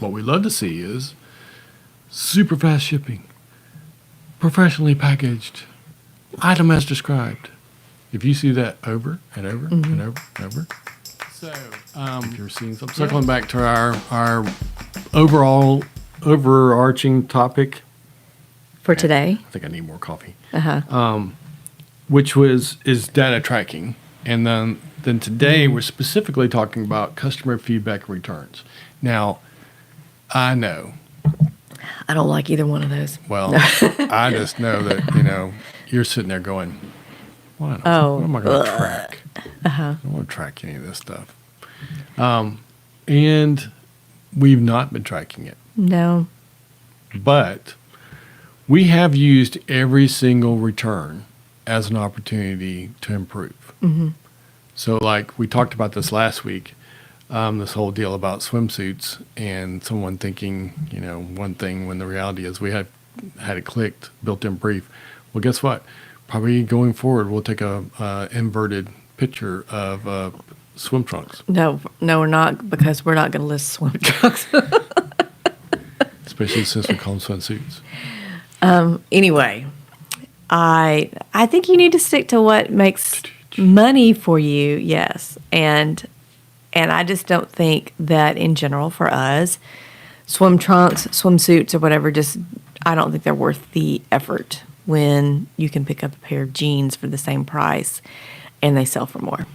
what we love to see is super fast shipping, professionally packaged, item as described. If you see that over and over and over and over. So, if you're seeing something, circling back to our overall overarching topic For today. I think I need more coffee. Which is data tracking, and then today we're specifically talking about customer feedback and returns. Now, I know. I don't like either one of those. Well, I just know that you're sitting there going, what am I going to track? I don't want to track any of this stuff. And we've not been tracking it. No. But we have used every single return as an opportunity to improve. Mm-hmm. So like we talked about this last week, this whole deal about swimsuits and someone thinking, one thing when the reality is we had it clicked, built-in brief. Well, guess what? Probably going forward, we'll take a inverted picture of swim trunks. No, we're not, because we're not going to list swim trunks. Especially since we call them swimsuits. Anyway, I think you need to stick to what makes money for you, yes. And I just don't think that in general for us, swim trunks, swimsuits or whatever, I don't think they're worth the effort when you can pick up a pair of jeans for the same price and they sell for more.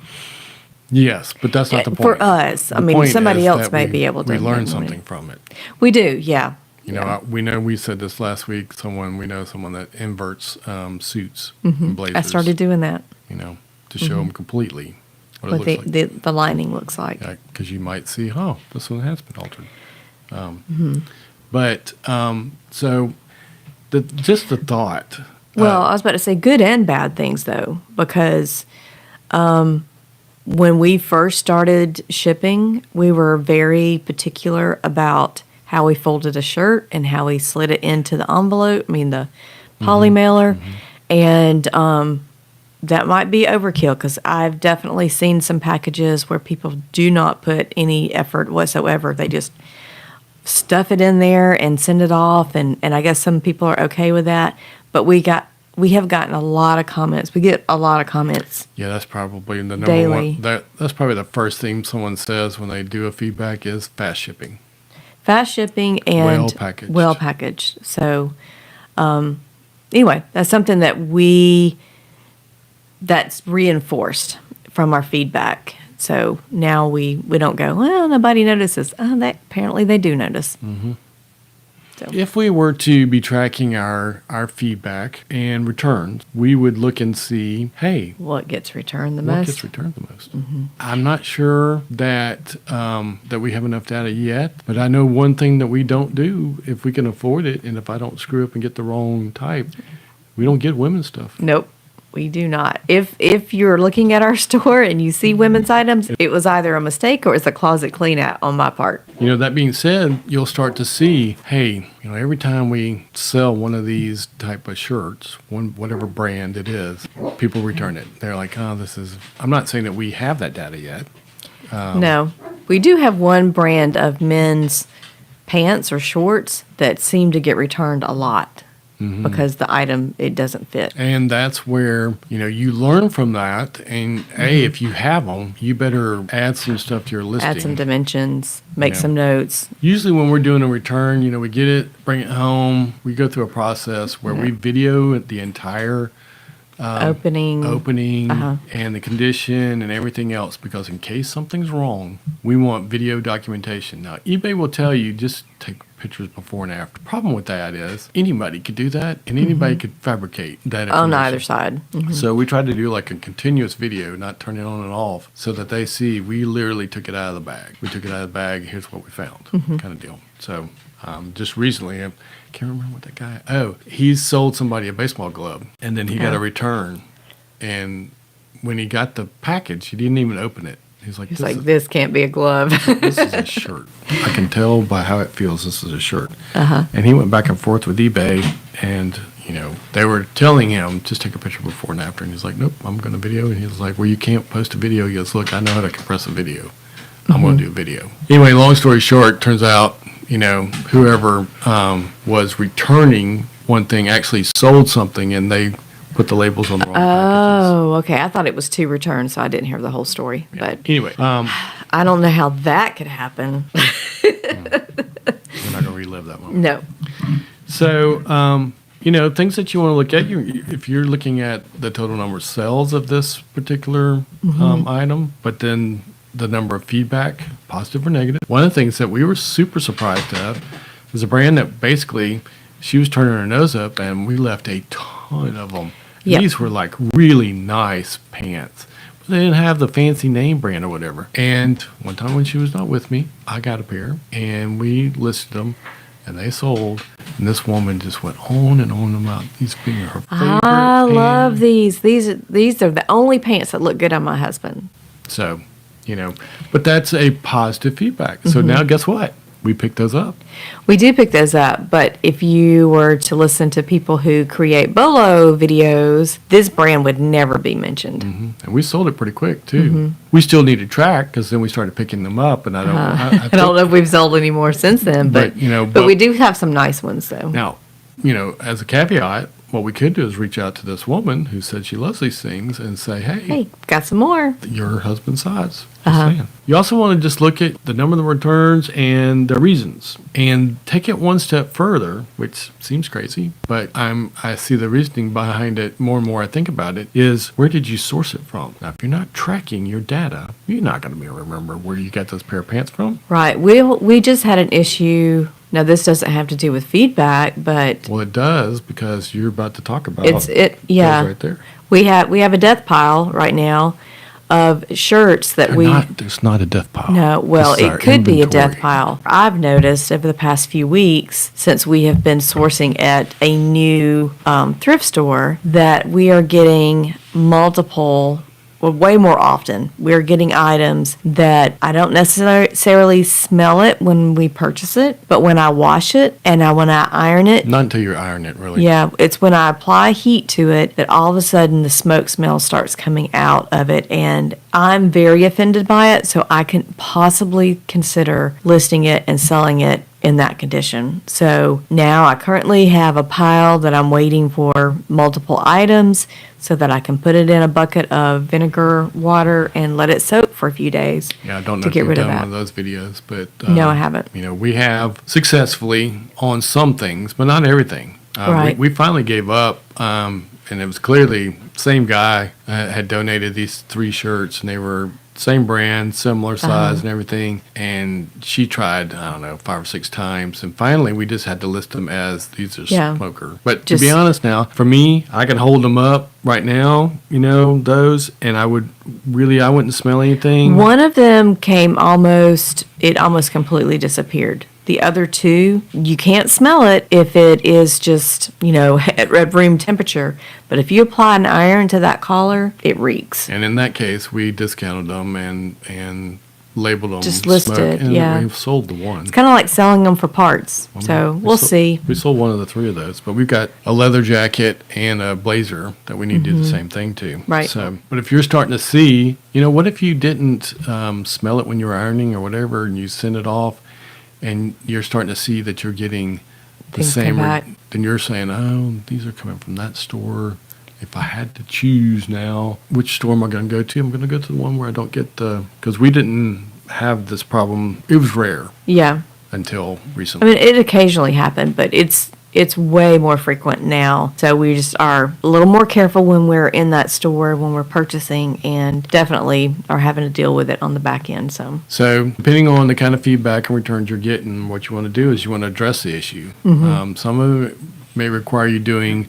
Yes, but that's not the point. For us. Somebody else may be able to. We learn something from it. We do, yeah. We said this last week, we know someone that inverts suits and blazers. I started doing that. To show them completely what What it looks like. the lining looks like. Because you might see, this one has been altered. But, so, just the thought. Well, I was about to say good and bad things, though, because when we first started shipping, we were very particular about how we folded a shirt and how we slid it into the envelope, the poly mailer. And that might be overkill, because I've definitely seen some packages where people do not put any effort whatsoever. They just stuff it in there and send it off. And I guess some people are okay with that. But we have gotten a lot of comments. We get a lot of comments. Yeah, that's probably the number daily. one. That's probably the first thing someone says when they do a feedback is fast shipping. Fast shipping and well packaged. So, anyway, that's something that's reinforced from our feedback. So now we don't go, well, nobody notices. Apparently they do notice. Mm-hmm. So. If we were to be tracking our feedback and returns, we would look and see, hey, what gets returned the most? most? What gets returned the most? Mm-hmm. I'm not sure that we have enough data yet, but I know one thing that we don't do if we can afford it, and if I don't screw up and get the wrong type, we don't get women's stuff. Nope. We do not. If you're looking at our store and you see women's items, it was either a mistake or it's a closet clean out on my part. That being said, you'll start to see, hey, every time we sell one of these type of shirts, whatever brand it is, people return it. They're like, this is, I'm not saying that we have that data yet. No. We do have one brand of men's pants or shorts that seem to get returned a lot. Mm-hmm. Because the item, it doesn't fit. And that's where, you learn from that. And, hey, if you have them, you better add some stuff to your listing. Add some dimensions, make some notes. Usually when we're doing a return, we get it, bring it home. We go through a process where we video the entire opening and the condition and everything else, because in case something's wrong, we want video documentation. Now, eBay will tell you just take pictures before and after. Problem with that is anybody could do that, and anybody could fabricate that information. On either side. Mm-hmm. So we try to do like a continuous video, not turn it on and off, so that they see we literally took it out of the bag. We took it out of the bag, here's what we found, kind of deal. So just recently, I can't remember what that guy, he sold somebody a baseball glove, and then he got a return, and when he got the package, he didn't even open it. He's like, this can't be a glove. This is a shirt. I can tell by how it feels this is a shirt. And he went back and forth with eBay, and, they were telling him, just take a picture before and after. And he's like, nope, I'm going to video. And he was like, well, you can't post a video. He goes, look, I know how to compress a video. I'm going to do a video. Anyway, long story short, turns out, whoever was returning one thing actually sold something and they put the labels on the wrong packages. Oh, okay. I thought it was 2 returns, so I didn't hear the whole story. Yeah. But Anyway, I don't know how that could happen. we're not going to relive that moment. No. So, things that you want to look at, if you're looking at the total number of sales of this particular item, but then the number of feedback, positive or negative. One of the things that we were super surprised at was a brand that basically she was turning her nose up, and we left a ton of them. Yep. These were like really nice pants. But they didn't have the fancy name brand or whatever. And one time when she was not with me, I got a pair, and we listed them. And they sold, and this woman just went on and on about these being her favorite. I love these. These are the only pants that look good on my husband. So, but that's a positive feedback. So now guess what? We picked those up. We do pick those up, but if you were to listen to people who create bolo videos, this brand would never be mentioned. And we sold it pretty quick, too. We still needed track because then we started picking them up, and I don't I don't know if we've sold any more since then, but we do have some nice ones, though. Now, as a caveat, what we could do is reach out to this woman who said she loves these things and say, hey, got some more. Your husband's size. Just saying. You also want to just look at the number of the returns and the reasons and take it one step further, which seems crazy, but I see the reasoning behind it more and more I think about it, is where did you source it from? Now, if you're not tracking your data, you're not going to be able to remember where you got those pair of pants from. Right. We just had an issue. Now, this doesn't have to do with feedback, but... Well, it does, because you're about to talk about those right there. We have a death pile right now of shirts that There's not a death pile. No, well, it could be a death pile. I've noticed over the past few weeks, since we have been sourcing at a new thrift store, that we are getting way more often. We're getting items that I don't necessarily smell it when we purchase it, but when I wash it and when I iron it. Not until you iron it, really. Yeah, it's when I apply heat to it that all of a sudden the smoke smell starts coming out of it, and I'm very offended by it, so I can possibly consider listing it and selling it in that condition. So now I currently have a pile that I'm waiting for multiple items so that I can put it in a bucket of vinegar, water, and let it soak for a few days. Yeah, I don't know if you've done one of those videos, but... no, I haven't. We have successfully on some things, but not everything. Right. We finally gave up, and it was clearly same guy had donated these 3 shirts, and they were same brand, similar size and everything. And she tried, 5 or 6 times. And finally, we just had to list them as these are smoker. But to be honest now, for me, I can hold them up right now, those, and I wouldn't smell anything. One of them almost completely disappeared. The other 2, you can't smell it if it is just, at room temperature. But if you apply an iron to that collar, it reeks. And in that case, we discounted them and labeled them. Just listed, and we've sold the one. It's kind of like selling them for parts. So we'll see. We sold one of the 3 of those, but we've got a leather jacket and a blazer that we need to do the same thing to. Right. So, but if you're starting to see, what if you didn't smell it when you were ironing or whatever, and you send it off, and you're starting to see that you're getting the same, then you're saying, oh, these are coming from that store. If I had to choose now, which store am I going to go to? I'm going to go to the one where I don't get because we didn't have this problem. It was rare. Yeah. Until recently. I mean, it occasionally happened, but it's way more frequent now. So we just are a little more careful when we're in that store, when we're purchasing, and definitely are having to deal with it on the back end. So depending on the kind of feedback and returns you're getting, what you want to do is you want to address the issue. Some of it may require you doing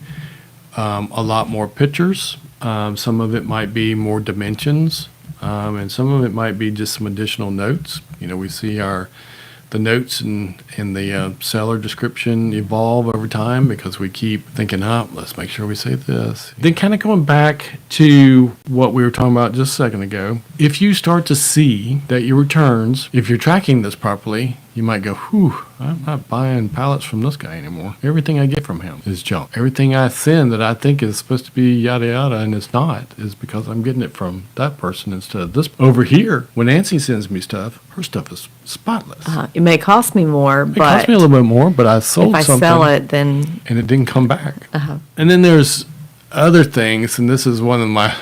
a lot more pictures. Some of it might be more dimensions, and some of it might be just some additional notes. We see the notes in the seller description evolve over time because we keep thinking, let's make sure we say this. Then kind of going back to what we were talking about just a second ago, if you start to see that your returns, if you're tracking this properly, you might go, whew, I'm not buying pallets from this guy anymore. Everything I get from him is junk. Everything I send that I think is supposed to be yada yada and it's not is because I'm getting it from that person instead of this. Over here, when Nancy sends me stuff, her stuff is spotless. It may cost me more, It cost me a little bit more, but I sold if I something. sell it, then... And it didn't come back. And then there's other things, and this is one of my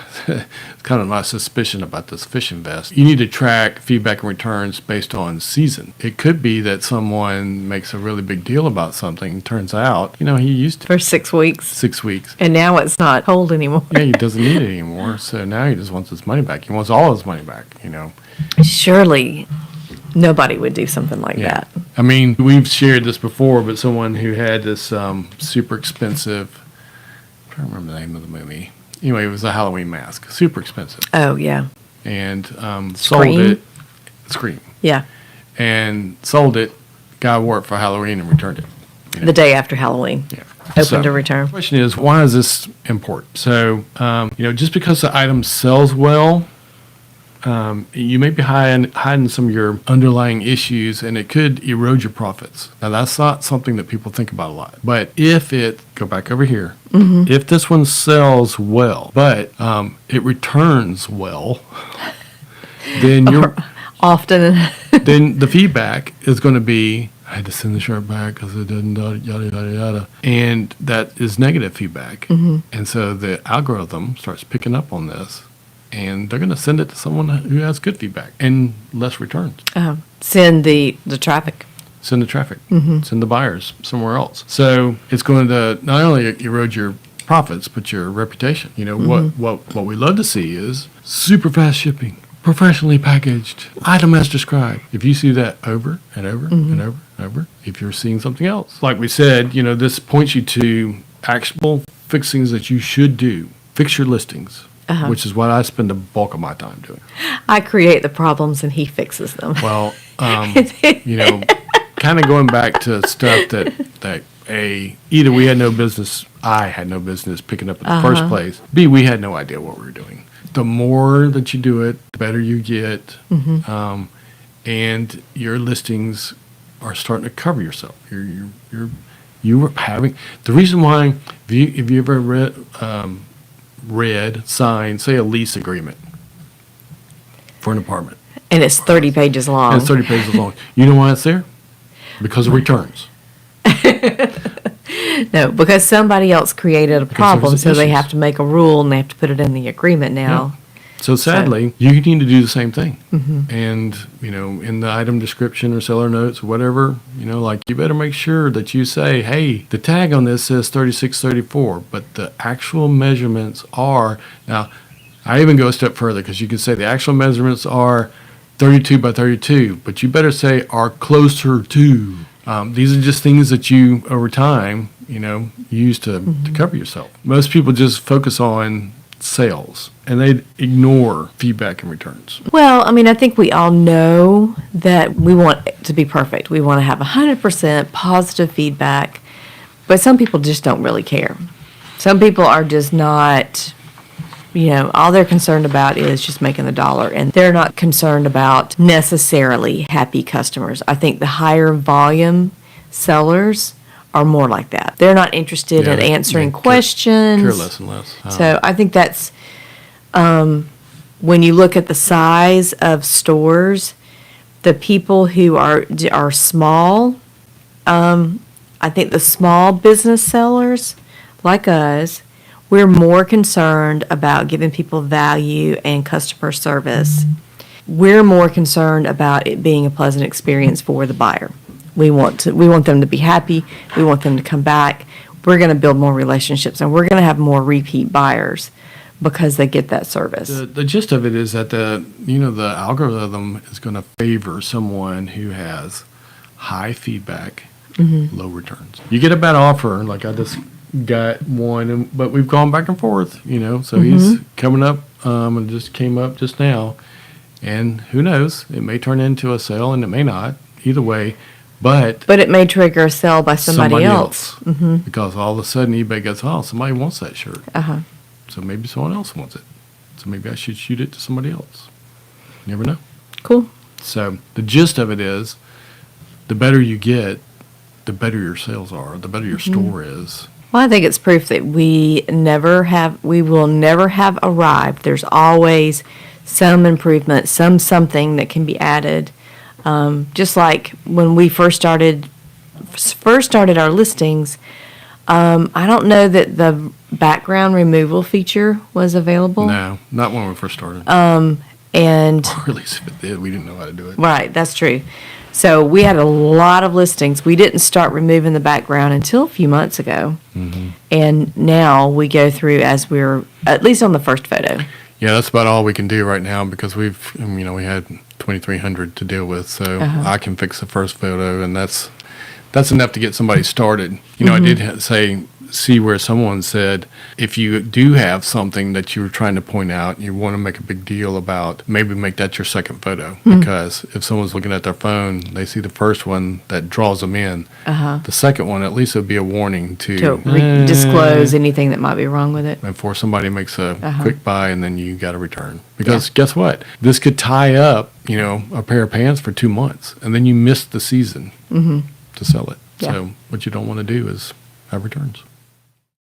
kind of my suspicion about this fishing vest. You need to track feedback and returns based on season. It could be that someone makes a really big deal about something. Turns out, he used it For 6 weeks. 6 weeks. And now it's not cold anymore. Yeah, he doesn't need it anymore. So now he just wants his money back. He wants all his money back, Surely nobody would do something like that. I mean, we've shared this before, but someone who had this super expensive, I don't remember the name of the movie. Anyway, it was a Halloween mask. Super expensive. Oh, yeah. And sold it. Scream. Yeah. And sold it. Guy wore it for Halloween and returned it. The day after Halloween. Yeah. Open to return. The question is, why is this important? So, just because the item sells well, you may be hiding some of your underlying issues, and it could erode your profits. Now, that's not something that people think about a lot. But if go back over here, if this one sells well, but it returns well, then you're often. then the feedback is going to be, I had to send the shirt back because it didn't, yada, yada, yada. And that is negative feedback. And so the algorithm starts picking up on this. And they're going to send it to someone who has good feedback and less returns. Send the traffic. Send the traffic. Send the buyers somewhere else. So it's going to not only erode your profits, but your reputation. What we love to see is super fast shipping, professionally packaged, item as described. If you see that over and over and over and over, if you're seeing something else. Like we said, this points you to actionable fixings that you should do. Fix your listings. Which is what I spend the bulk of my time doing. I create the problems and he fixes them. Well, kind of going back to stuff that either we had no business, I had no business picking up in the first place. B, we had no idea what we were doing. The more that you do it, the better you get, and your listings are starting to cover yourself. You are having the reason why. If you ever read, signed, say a lease agreement for an apartment. And it's 30 pages long. And it's 30 pages long. You know why it's there? Because of returns. No, because somebody else created a problem, so they have to make a rule and they have to put it in the agreement now. Yeah. So sadly, you need to do the same thing. And, in the item description or seller notes or whatever, you better make sure that you say, hey, the tag on this says 3634, but the actual measurements are, now, I even go a step further because you can say the actual measurements are 32 by 32, but you better say are closer to. These are just things that you, over time, use to cover yourself. Most people just focus on sales and they ignore feedback and returns. Well, I think we all know that we want it to be perfect. We want to have 100% positive feedback, but some people just don't really care. Some people are just not, all they're concerned about is just making the dollar, and they're not concerned about necessarily happy customers. I think the higher volume sellers are more like that. They're not interested in answering questions. Care less and less. So I think that's, when you look at the size of stores, the people who are small, I think the small business sellers like us, we're more concerned about giving people value and customer service. We're more concerned about it being a pleasant experience for the buyer. We want them to be happy. We want them to come back. We're going to build more relationships, and we're going to have more repeat buyers because they get that service. The gist of it is that the algorithm is going to favor someone who has high feedback, low returns. You get a bad offer, like I just got one, but we've gone back and forth, so he's coming up and just came up just now, and who knows, it may turn into a sale and it may not, either way. But it may trigger a sale by somebody else. Because all of a sudden eBay goes, oh, somebody wants that shirt. So maybe someone else wants it. So maybe I should shoot it to somebody else. You never know. Cool. So the gist of it is the better you get, the better your sales are, the better your store is. Well, I think it's proof that we will never have arrived. There's always some improvement, something that can be added. Just like when we first started our listings, I don't know that the background removal feature was available. No, not when we first started. And or at least if it did, we didn't know how to do it. right, that's true. So we had a lot of listings. We didn't start removing the background until a few months ago. And now we go through as we're, at least on the first photo. Yeah, that's about all we can do right now because we had 2,300 to deal with. So I can fix the first photo, and that's enough to get somebody started. I did see where someone said, if you do have something that you were trying to point out, you want to make a big deal about, maybe make that your second photo. Because if someone's looking at their phone, they see the first one that draws them in. The second one, at least it'll be a warning to disclose anything that might be wrong with it. Before somebody makes a quick buy and then you got to return. Because guess what? This could tie up, a pair of pants for 2 months, and then you miss the season to sell it. So what you don't want to do is have returns.